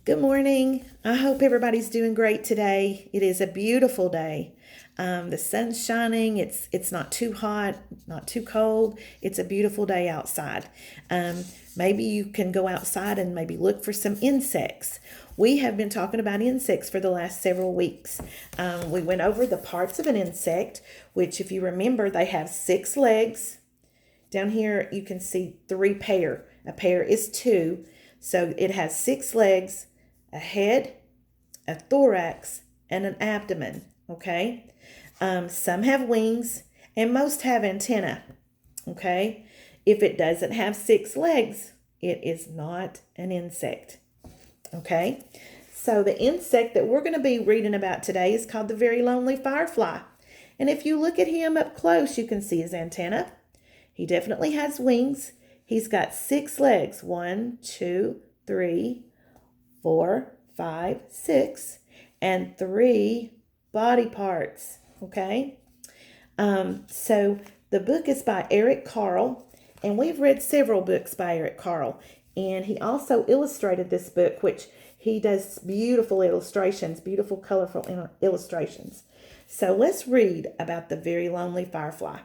Good morning. I hope everybody's doing great today. It is a beautiful day. The sun's shining. It's not too hot, not too cold. It's a beautiful day outside. Maybe you can go outside and maybe look for some insects. We have been talking about insects for the last several weeks. We went over the parts of an insect, which if you remember, they have 6 legs. Down here you can see 3 pair. A pair is 2. So it has 6 legs, a head, a thorax, and an abdomen, okay? Some have wings, and most have antennae, okay? If it doesn't have 6 legs, it is not an insect, okay? So the insect that we're going to be reading about today is called the very lonely firefly. And if you look at him up close, you can see his antenna. He definitely has wings. He's got 6 legs. 1, 2, 3, 4, 5, 6, and 3 body parts. Okay. So the book is by Eric Carle, and we've read several books by Eric Carle. And he also illustrated this book, which he does beautiful illustrations, beautiful, colorful illustrations. So let's read about the very lonely firefly.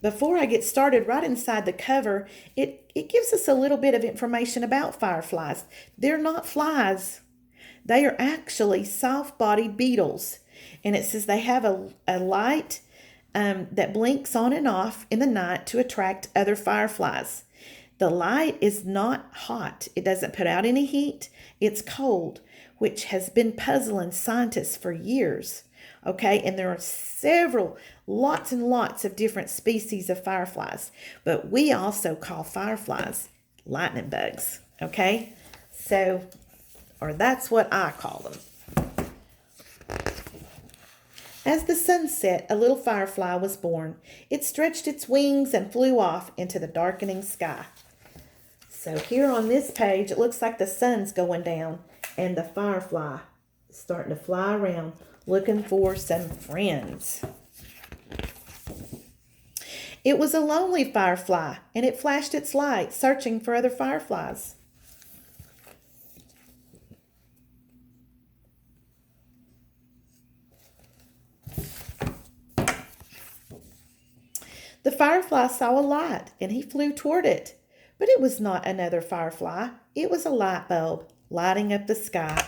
Before I get started, right inside the cover, it gives us a little bit of information about fireflies. They're not flies. They are actually soft-bodied beetles. And it says they have a light that blinks on and off in the night to attract other fireflies. The light is not hot. It doesn't put out any heat. It's cold, which has been puzzling scientists for years. Okay, and there are lots and lots of different species of fireflies, but we also call fireflies lightning bugs. Okay, or that's what I call them. As the sun set, a little firefly was born. It stretched its wings and flew off into the darkening sky. So here on this page, it looks like the sun's going down and the firefly is starting to fly around looking for some friends. It was a lonely firefly, and it flashed its light, searching for other fireflies. The firefly saw a light, and he flew toward it. But it was not another firefly. It was a light bulb lighting up the sky.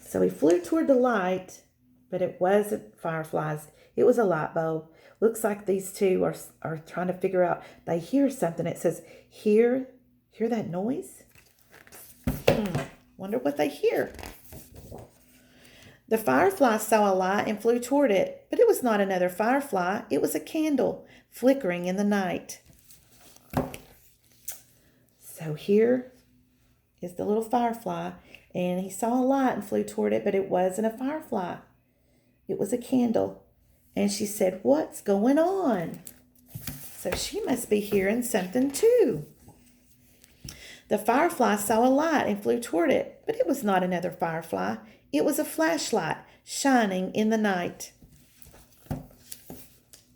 So he flew toward the light, but it wasn't fireflies. It was a light bulb. Looks like these two are trying to figure out. They hear something. It says, hear that noise? Wonder what they hear. The firefly saw a light and flew toward it, but it was not another firefly. It was a candle flickering in the night. So here is the little firefly. And he saw a light and flew toward it, but it wasn't a firefly. It was a candle. And she said, "What's going on?" So she must be hearing something too. The firefly saw a light and flew toward it, but it was not another firefly. It was a flashlight shining in the night.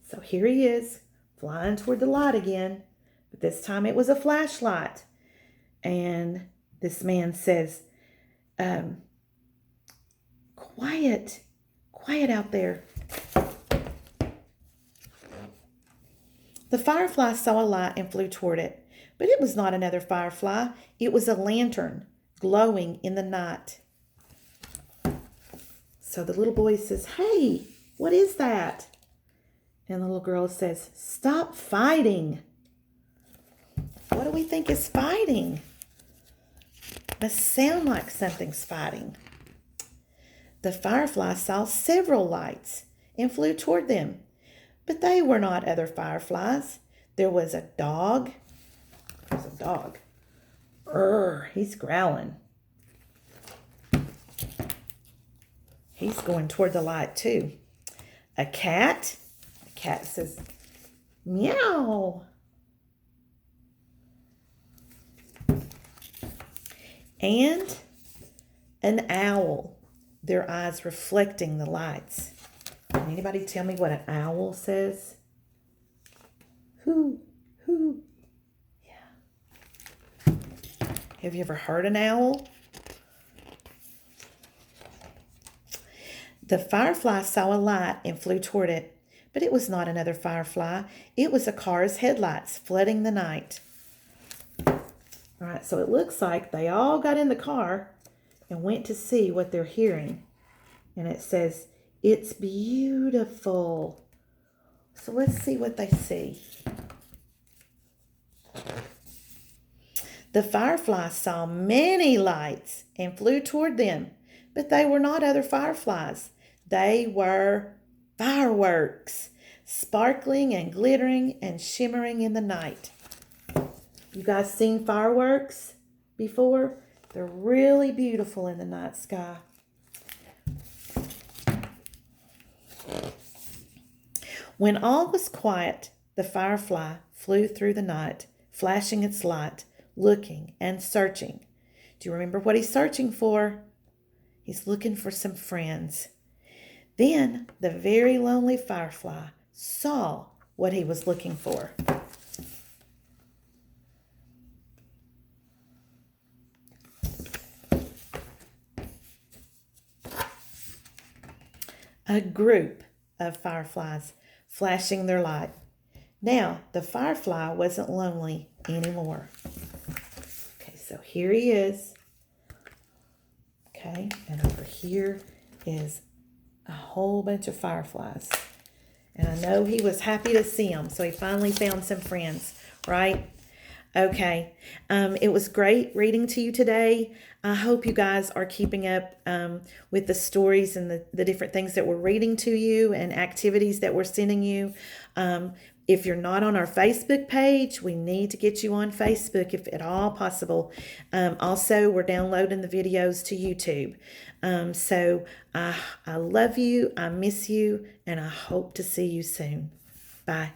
So here he is, flying toward the light again. But this time it was a flashlight. And this man says, quiet out there. The firefly saw a light and flew toward it, but it was not another firefly. It was a lantern glowing in the night. So the little boy says, "Hey, what is that?" And the little girl says, "Stop fighting." What do we think is fighting? Must sound like something's fighting. The firefly saw several lights and flew toward them, but they were not other fireflies. There was a dog. There's a dog. He's growling. He's going toward the light too. A cat. The cat says, "Meow." And an owl, their eyes reflecting the lights. Can anybody tell me what an owl says? Hoo, hoo. Have you ever heard an owl? The firefly saw a light and flew toward it, but it was not another firefly. It was a car's headlights flooding the night. All right, so it looks like they all got in the car and went to see what they're hearing. And it says, "It's beautiful." So let's see what they see. The firefly saw many lights and flew toward them, but they were not other fireflies. They were fireworks, sparkling and glittering and shimmering in the night. You guys seen fireworks before? They're really beautiful in the night sky. When all was quiet, the firefly flew through the night, flashing its light, looking and searching. Do you remember what he's searching for? He's looking for some friends. Then the very lonely firefly saw what he was looking for. A group of fireflies flashing their light. Now the firefly wasn't lonely anymore. Okay, so here he is. Okay, and over here is a whole bunch of fireflies. And I know he was happy to see them, so he finally found some friends, right? Okay, it was great reading to you today. I hope you guys are keeping up with the stories and the different things that we're reading to you and activities that we're sending you. If you're not on our Facebook page, we need to get you on Facebook if at all possible. Also, we're downloading the videos to YouTube. So I love you, I miss you, and I hope to see you soon. Bye.